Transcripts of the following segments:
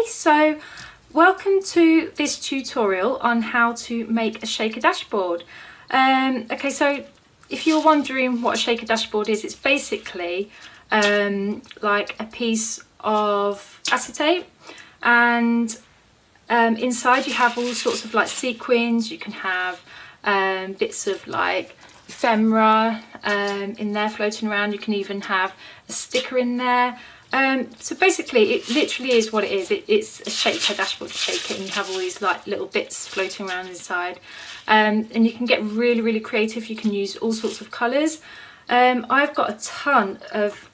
Okay, so welcome to this tutorial on how to make a shaker dashboard. Okay, so if you're wondering what a shaker dashboard is, it's basically like a piece of acetate, and inside you have all sorts of like sequins. You can have bits of like ephemera in there floating around. You can even have a sticker in there. So basically it literally is what it is. It's a shaker dashboard, shaker, and you have all these like little bits floating around inside, and you can get really creative. You can use all sorts of colours. I've got a ton of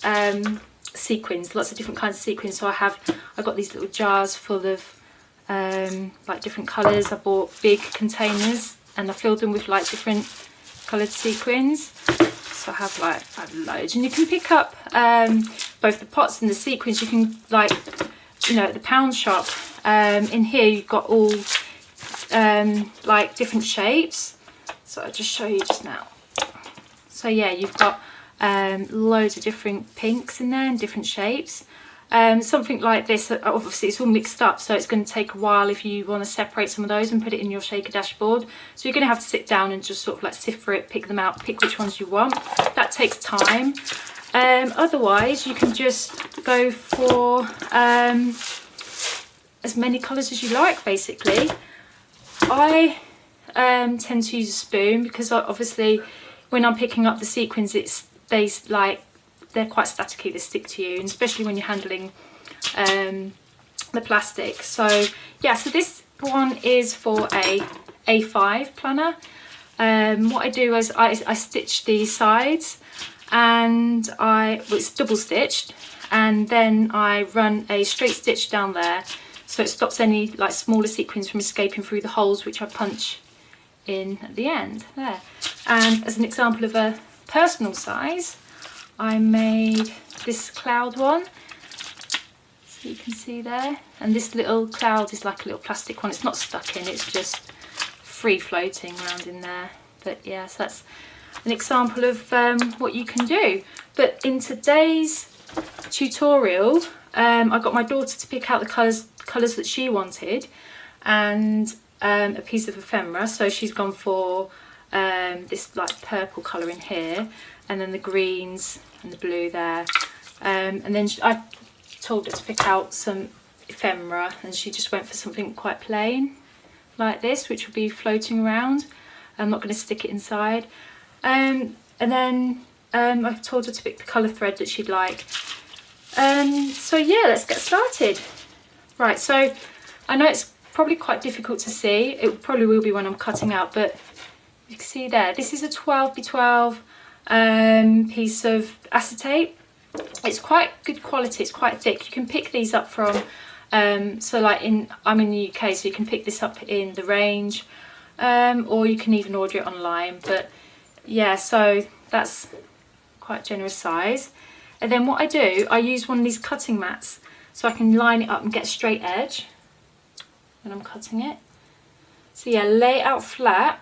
sequins, lots of different kinds of sequins. So I've got these little jars full of like different colours. I bought big containers and I filled them with like different coloured sequins. So I have like loads, and you can pick up both the pots and the sequins. You can, like, you know, at the pound shop. In here you've got all like different shapes. So I'll just show you just now. So yeah, you've got loads of different pinks in there and different shapes. Something like this, obviously it's all mixed up, so it's going to take a while if you want to separate some of those and put it in your shaker dashboard. So you're going to have to sit down and just sort of like sift for it, pick them out, pick which ones you want. That takes time. Otherwise you can just go for as many colours as you like, basically. I tend to use a spoon because obviously when I'm picking up the sequins, they're quite staticky, they stick to you, and especially when you're handling the plastic. So yeah, so this one is for a A5 planner. What I do is I stitch the sides, and it's double stitched, and then I run a straight stitch down there, so it stops any like smaller sequins from escaping through the holes, which I punch in at the end there. And as an example of a personal size, I made this cloud one, so you can see there, and this little cloud is like a little plastic one. It's not stuck in, it's just free floating around in there. But yeah, so that's an example of what you can do. But in today's tutorial, I got my daughter to pick out the colours that she wanted, and a piece of ephemera. So she's gone for this like purple colour in here, and then the greens and the blue there, and then I told her to pick out some ephemera, and she just went for something quite plain like this, which will be floating around. I'm not going to stick it inside. And then I told her to pick the colour thread that she'd like. So yeah, let's get started. Right, so I know it's probably quite difficult to see. It probably will be when I'm cutting out, but you can see there, this is a 12x12 piece of acetate. It's quite good quality, it's quite thick. You can pick these up from so like I'm in the UK, so you can pick this up in the range, or you can even order it online. But yeah, so that's quite generous size. And then what I do, I use one of these cutting mats so I can line it up and get a straight edge when I'm cutting it. So yeah, lay it out flat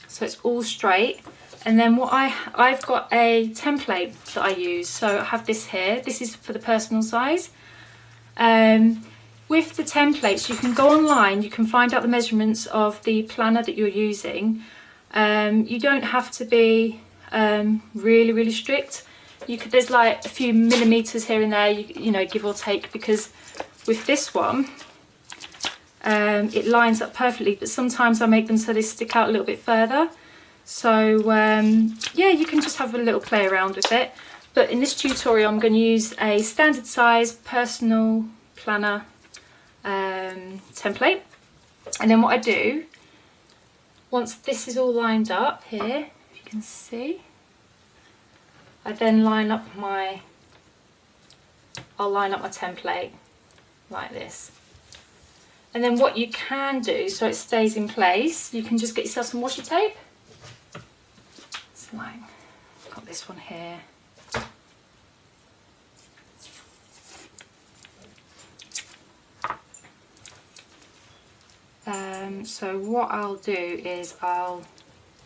so it's all straight. And then what I've got a template that I use. So I have this here. This is for the personal size. With the templates, you can go online, you can find out the measurements of the planner that you're using. You don't have to be really strict. There's like a few millimeters here and there, you know, give or take, because with this one, it lines up perfectly, but sometimes I make them so they stick out a little bit further. So yeah, you can just have a little play around with it. But in this tutorial, I'm going to use a standard size personal planner template. And then what I do, once this is all lined up here, if you can see, I then line up my template like this. And then what you can do, so it stays in place, you can just get yourself some washi tape. It's like, I've got this one here. So what I'll do is I'll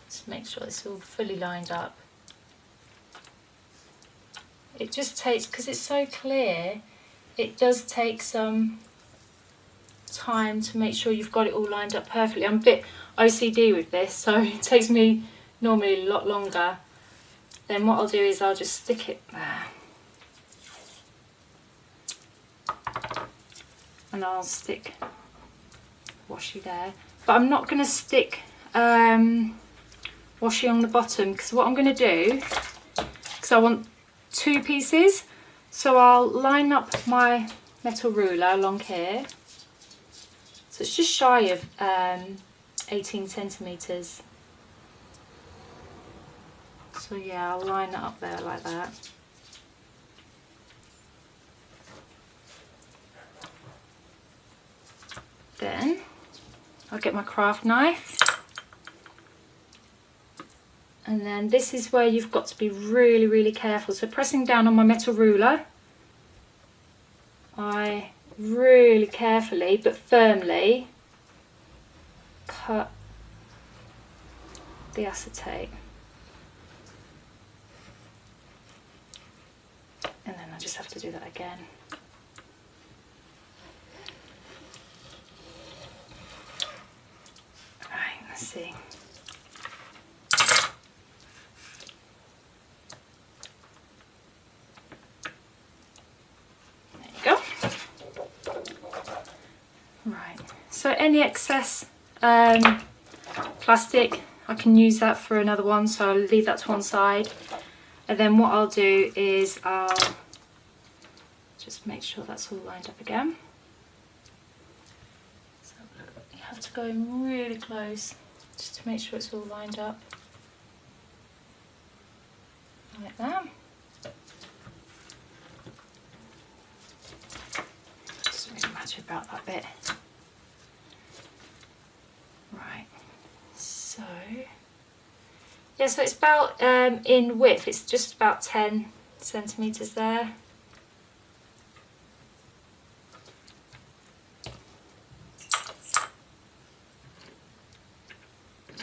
just make sure it's all fully lined up. It just takes, because it's so clear, it does take some time to make sure you've got it all lined up perfectly. I'm a bit OCD with this, so it takes me normally a lot longer. Then what I'll do is I'll just stick it there. And I'll stick washi there. But I'm not going to stick washi on the bottom, because what I'm going to do, because I want 2 pieces, so I'll line up my metal ruler along here. So it's just shy of 18 centimetres. So yeah, I'll line it up there like that. Then I'll get my craft knife, and then this is where you've got to be really, really careful. So pressing down on my metal ruler, I really carefully but firmly cut the acetate, and then I just have to do that again. Let's see. There you go. Right, so any excess plastic, I can use that for another one, so I'll leave that to one side. And then what I'll do is I'll just make sure that's all lined up again. So you have to go in really close, just to make sure it's all lined up like that. Doesn't really matter about that bit. Right, so yeah, so it's about in width, it's just about 10 centimetres there.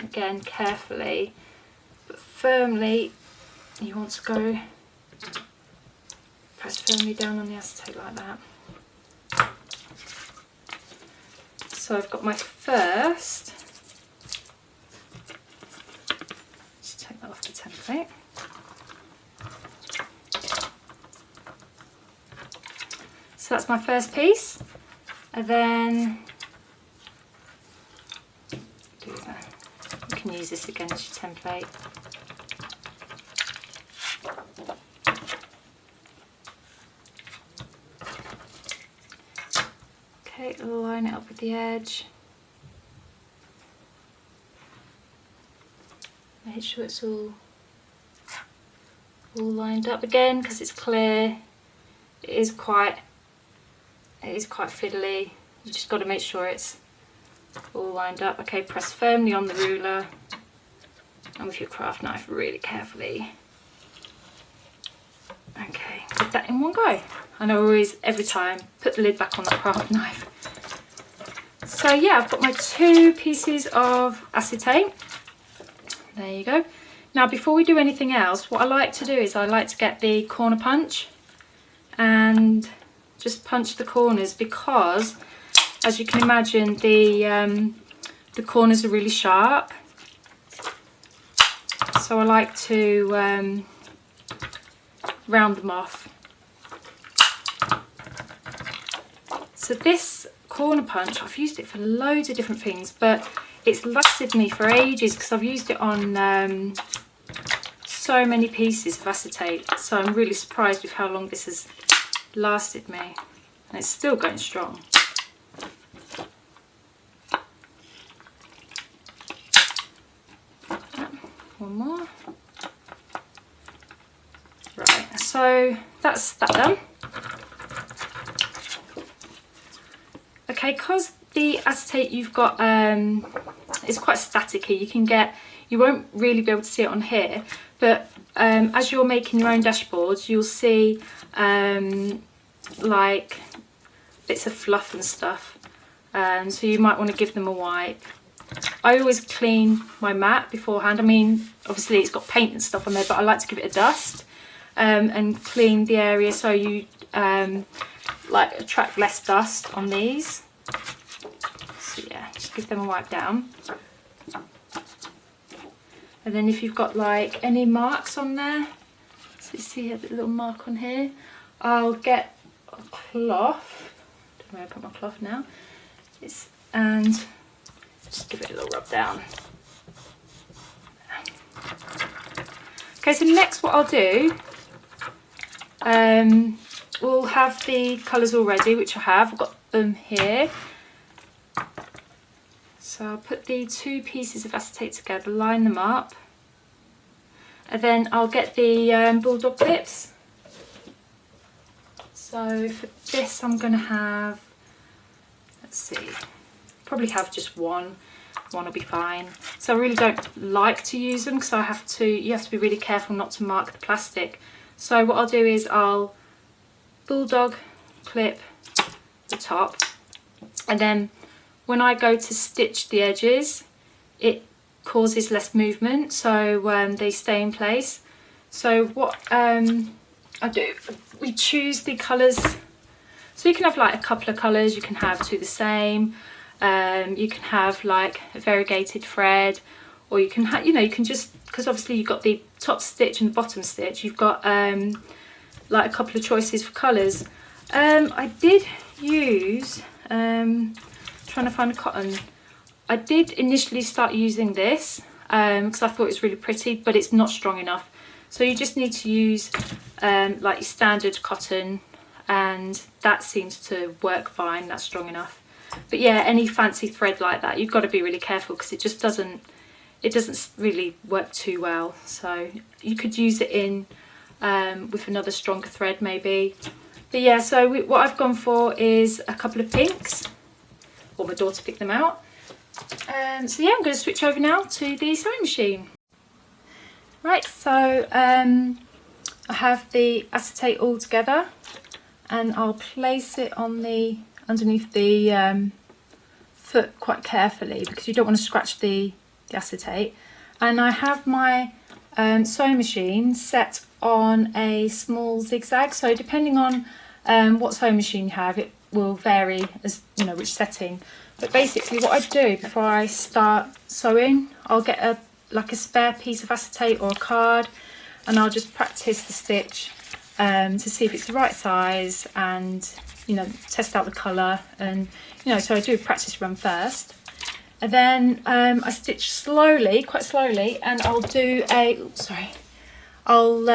Again, carefully but firmly, you want to go, press firmly down on the acetate like that. So I've got my first, just take that off the template. So that's my first piece, and then do that. You can use this against your template. Okay, line it up with the edge. Make sure it's all lined up again, because it's clear. It is quite fiddly. You just got to make sure it's all lined up. Okay, press firmly on the ruler and with your craft knife really carefully. Okay, put that in one go. And I always, every time, put the lid back on the craft knife. So yeah, I've got my 2 pieces of acetate. There you go. Now before we do anything else, what I like to do is I like to get the corner punch and just punch the corners, because as you can imagine, the corners are really sharp. So I like to round them off. So this corner punch, I've used it for loads of different things, but it's lasted me for ages because I've used it on so many pieces of acetate. So I'm really surprised with how long this has lasted me, and it's still going strong. One more. Right, so that's that done. Okay, because the acetate you've got is quite staticky, you won't really be able to see it on here, but as you're making your own dashboards, you'll see like bits of fluff and stuff, so you might want to give them a wipe. I always clean my mat beforehand. I mean, obviously it's got paint and stuff on there, but I like to give it a dust and clean the area so you like attract less dust on these. just give them a wipe down. And then if you've got like any marks on there, so you see a little mark on here, I'll get a cloth. I don't know where I put my cloth now. And just give it a little rub down. Okay, so next what I'll do, we'll have the colours all ready, which I have. I've got them here. So I'll put the 2 pieces of acetate together, line them up, and then I'll get the bulldog clips. So for this I'm going to have, let's see, probably have just one will be fine. So I really don't like to use them because you have to be really careful not to mark the plastic. So what I'll do is I'll bulldog clip the top, and then when I go to stitch the edges it causes less movement, so they stay in place. So what I do, we choose the colours, so you can have like a couple of colours, you can have 2 the same, you can have like a variegated thread, or you can have, you can just, because obviously you've got the top stitch and the bottom stitch, you've got like a couple of choices for colours. I did use, trying to find a cotton, I did initially start using this because I thought it was really pretty, but it's not strong enough. So you just need to use like your standard cotton, and that seems to work fine, that's strong enough. But yeah, any fancy thread like that, you've got to be really careful because it just doesn't really work too well. So you could use it in with another stronger thread maybe. But yeah, so what I've gone for is a couple of pinks, or my daughter picked them out. So yeah, I'm going to switch over now to the sewing machine. Right, so I have the acetate all together, and I'll place it on the underneath the foot quite carefully because you don't want to scratch the acetate. And I have my sewing machine set on a small zigzag, so depending on what sewing machine you have, it will vary as which setting. But basically what I do before I start sewing, I'll get like a spare piece of acetate or a card, and I'll just practice the stitch to see if it's the right size, and test out the colour, and so I do a practice run first, and then I stitch slowly, quite slowly, and I'll do I'll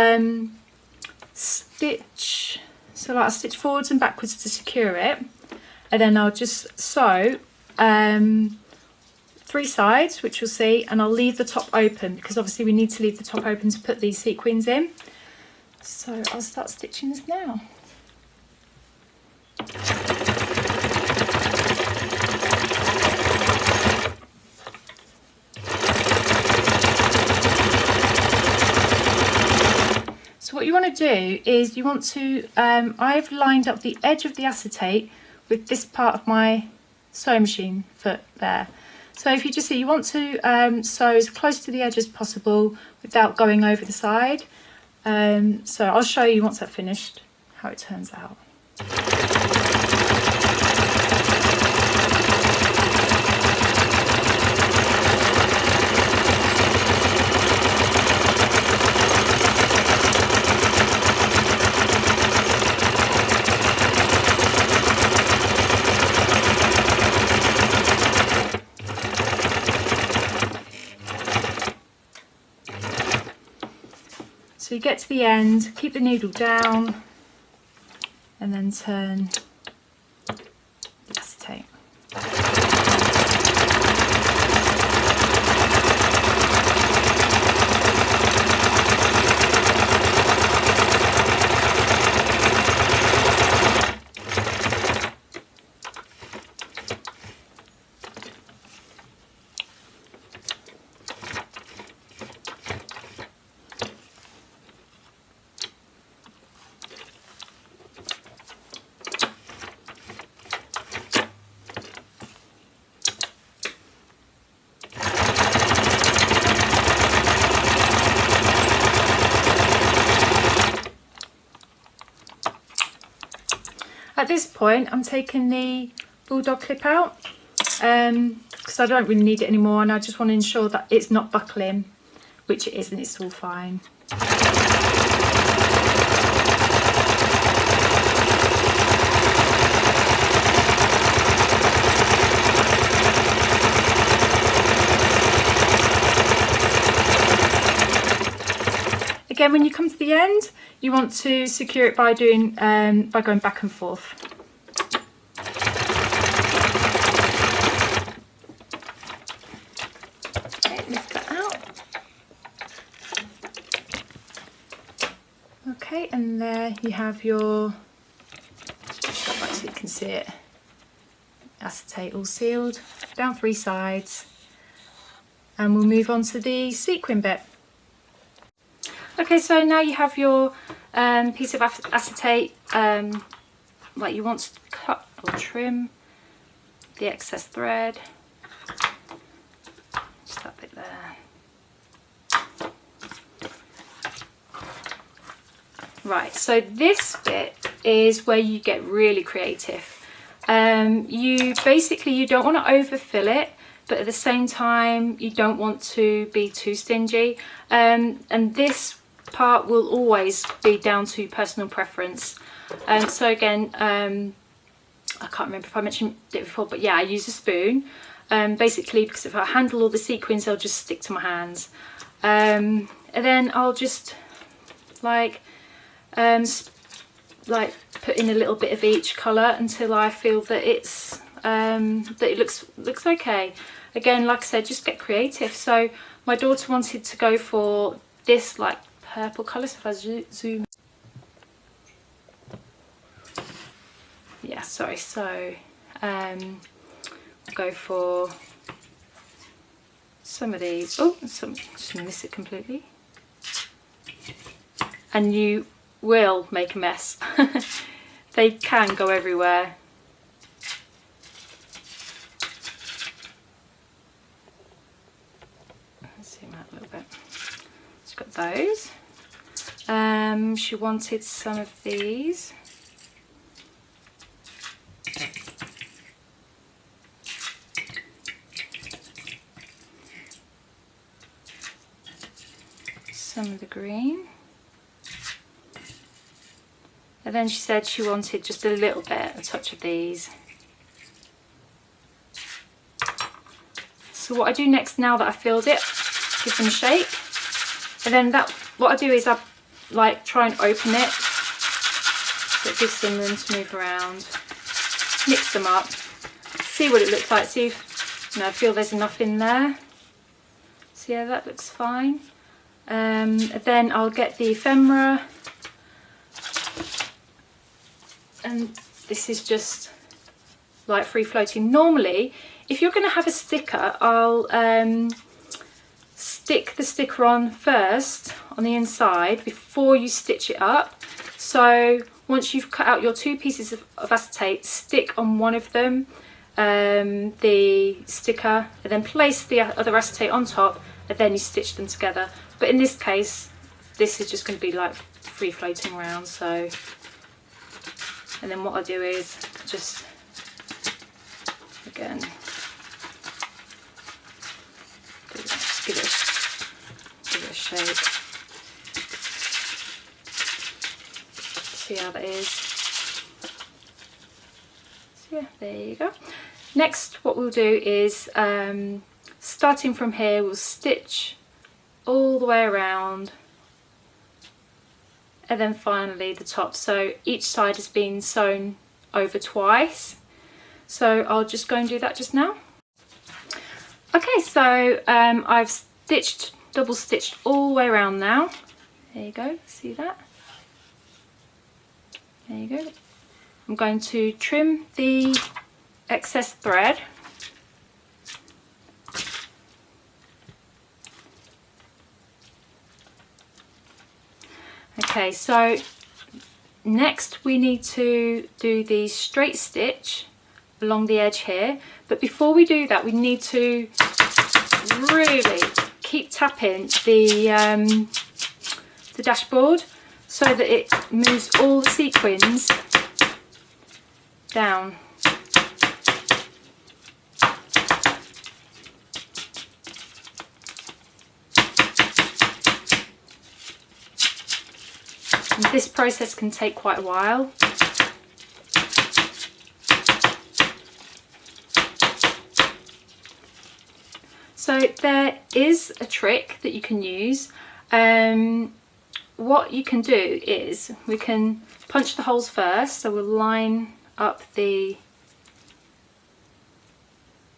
stitch, so like I'll stitch forwards and backwards to secure it, and then I'll just sew 3 sides, which you'll see, and I'll leave the top open because obviously we need to leave the top open to put these sequins in. So I'll start stitching this now. So what you want to do is you want to, I've lined up the edge of the acetate with this part of my sewing machine foot there. So if you just see, you want to sew as close to the edge as possible without going over the side. So I'll show you once I've finished how it turns out. So you get to the end, keep the needle down, and then turn the acetate. At this point, I'm taking the bulldog clip out, because I don't really need it anymore, and I just want to ensure that it's not buckling, which it isn't, it's all fine. Again, when you come to the end, you want to secure it by doing by going back and forth. Okay, lift that out. Okay, and there you have your, just go back so you can see it, acetate all sealed down 3 sides, and we'll move on to the sequin bit. Okay, so now you have your piece of acetate, like you want to cut or trim the excess thread, just that bit there. Right, so this bit is where you get really creative. You don't want to overfill it, but at the same time you don't want to be too stingy, and this part will always be down to personal preference. So again, I can't remember if I mentioned it before, but yeah, I use a spoon, basically because if I handle all the sequins they'll just stick to my hands, and then I'll just like put in a little bit of each colour until I feel that it's that it looks okay. Again, like I said, just get creative. So my daughter wanted to go for this like purple colour, so if I zoom, yeah, sorry, so go for some of these. Oh, some just miss it completely, and you will make a mess. They can go everywhere. Let's zoom out a little bit. Just got those. She wanted some of these. Some of the green. And then she said she wanted just a little bit, a touch of these. So what I do next, now that I've filled it, give them a shake. And then what I do is I like try and open it, so it gives them room to move around. Mix them up, see what it looks like, see if I feel there's enough in there. So yeah, that looks fine. And then I'll get the ephemera, and this is just like free floating. Normally, if you're going to have a sticker, I'll stick the sticker on first on the inside before you stitch it up. So once you've cut out your 2 pieces of acetate, stick on one of them the sticker, and then place the other acetate on top, and then you stitch them together. But in this case, this is just going to be like free floating around. So, and then what I do is just again just give it a shake. See how that is. So yeah, there you go. Next, what we'll do is starting from here, we'll stitch all the way around, and then finally the top. So each side has been sewn over twice, so I'll just go and do that just now. Okay, so I've double stitched all the way around now. There you go, see that? There you go. I'm going to trim the excess thread. Okay, so next we need to do the straight stitch along the edge here, but before we do that we need to really keep tapping the dashboard so that it moves all the sequins down. And this process can take quite a while. So there is a trick that you can use. What you can do is we can punch the holes first. So we'll line up the,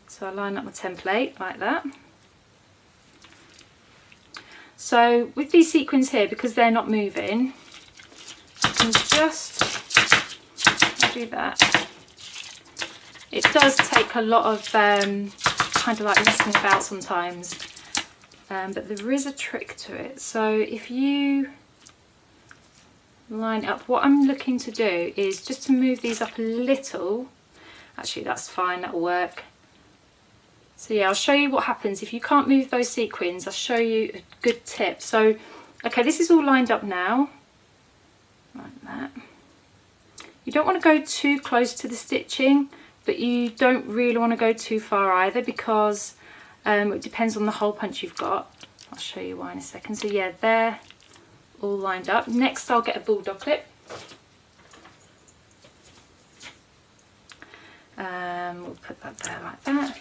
so I line up my template like that. So with these sequins here, because they're not moving, I can just do that. It does take a lot of kind of like messing about sometimes, but there is a trick to it. So if you line up, what I'm looking to do is just to move these up a little. Actually, that's fine, that'll work. So yeah, I'll show you what happens if you can't move those sequins. I'll show you a good tip. So okay, this is all lined up now like that. You don't want to go too close to the stitching, but you don't really want to go too far either, because it depends on the hole punch you've got. I'll show you why in a second. So yeah, they're all lined up. Next I'll get a bulldog clip. We'll put that there like that.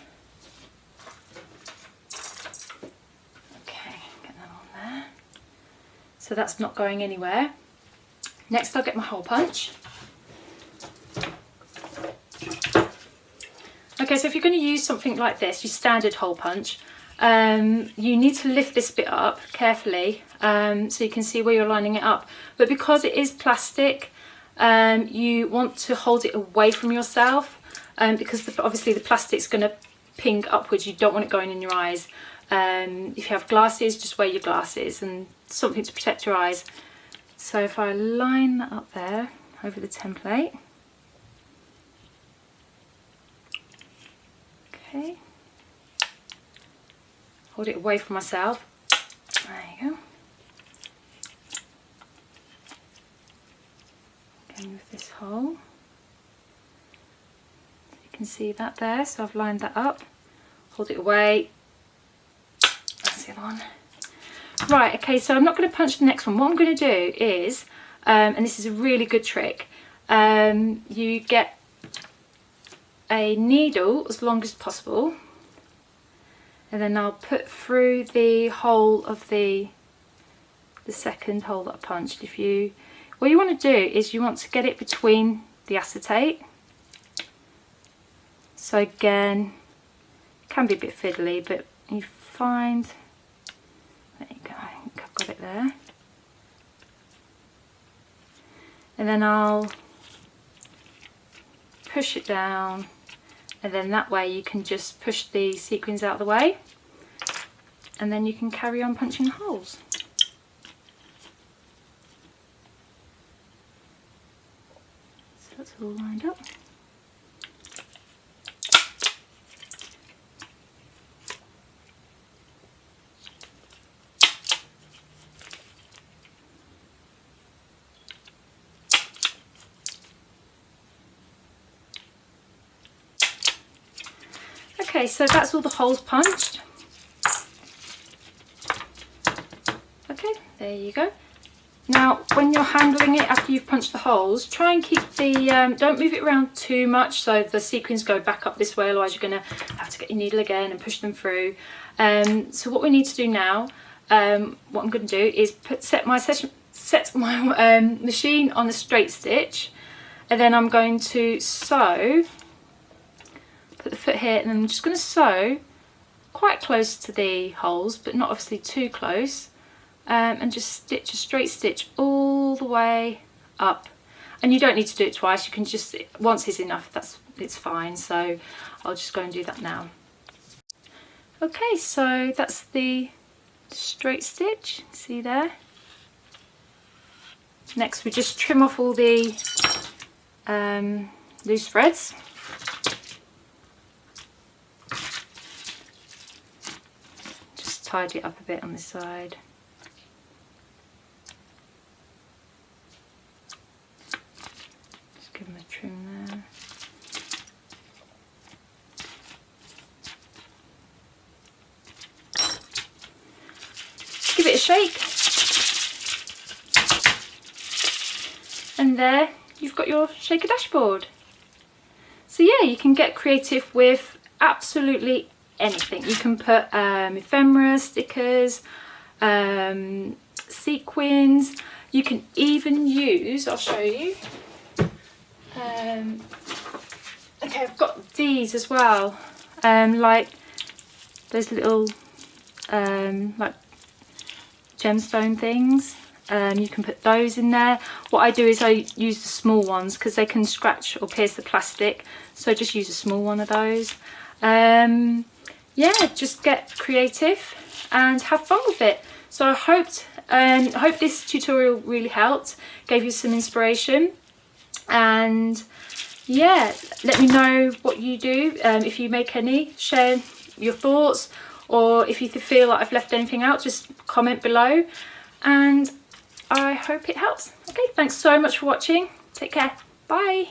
Okay, get that on there. So that's not going anywhere. Next I'll get my hole punch. Okay, so if you're going to use something like this, your standard hole punch, you need to lift this bit up carefully so you can see where you're lining it up. But because it is plastic, you want to hold it away from yourself, because obviously the plastic's going to ping upwards. You don't want it going in your eyes. If you have glasses, just wear your glasses and something to protect your eyes. So if I line that up there over the template. Okay. Hold it away from myself. There you go. Again with this hole. You can see that there, so I've lined that up. Hold it away. That's the other one. Right, okay, so I'm not going to punch the next one. What I'm going to do is, and this is a really good trick, you get a needle as long as possible, and then I'll put through the hole of the second hole that I punched. What you want to do is you want to get it between the acetate. So again, it can be a bit fiddly, but you find, there you go, I think I've got it there. And then I'll push it down, and then that way you can just push the sequins out of the way, and then you can carry on punching holes. So that's all lined up. Okay, so that's all the holes punched. Okay, there you go. Now, when you're handling it after you've punched the holes, try and keep the, don't move it around too much so the sequins go back up this way, otherwise you're going to have to get your needle again and push them through. So what we need to do now, what I'm going to do is set my machine on the straight stitch, and then I'm going to sew. Put the foot here, and then I'm just going to sew quite close to the holes, but not obviously too close, and just stitch a straight stitch all the way up. And you don't need to do it twice, you can just, once is enough, it's fine. So I'll just go and do that now. Okay, so that's the straight stitch, see there. Next we just trim off all the loose threads. Tidy it up a bit on the side. Just give them a trim there. Give it a shake. there you've got your shaker dashboard. So yeah, you can get creative with absolutely anything. You can put ephemera, stickers, sequins. You can even use, I'll show you. Okay, I've got these as well. Like those little like gemstone things. You can put those in there. What I do is I use the small ones because they can scratch or pierce the plastic, so just use a small one of those. Yeah, just get creative and have fun with it. So I hope this tutorial really helped, gave you some inspiration, and yeah, let me know what you do. If you make any, share your thoughts, or if you feel like I've left anything out, just comment below, and I hope it helps. Okay, thanks so much for watching. Take care. Bye.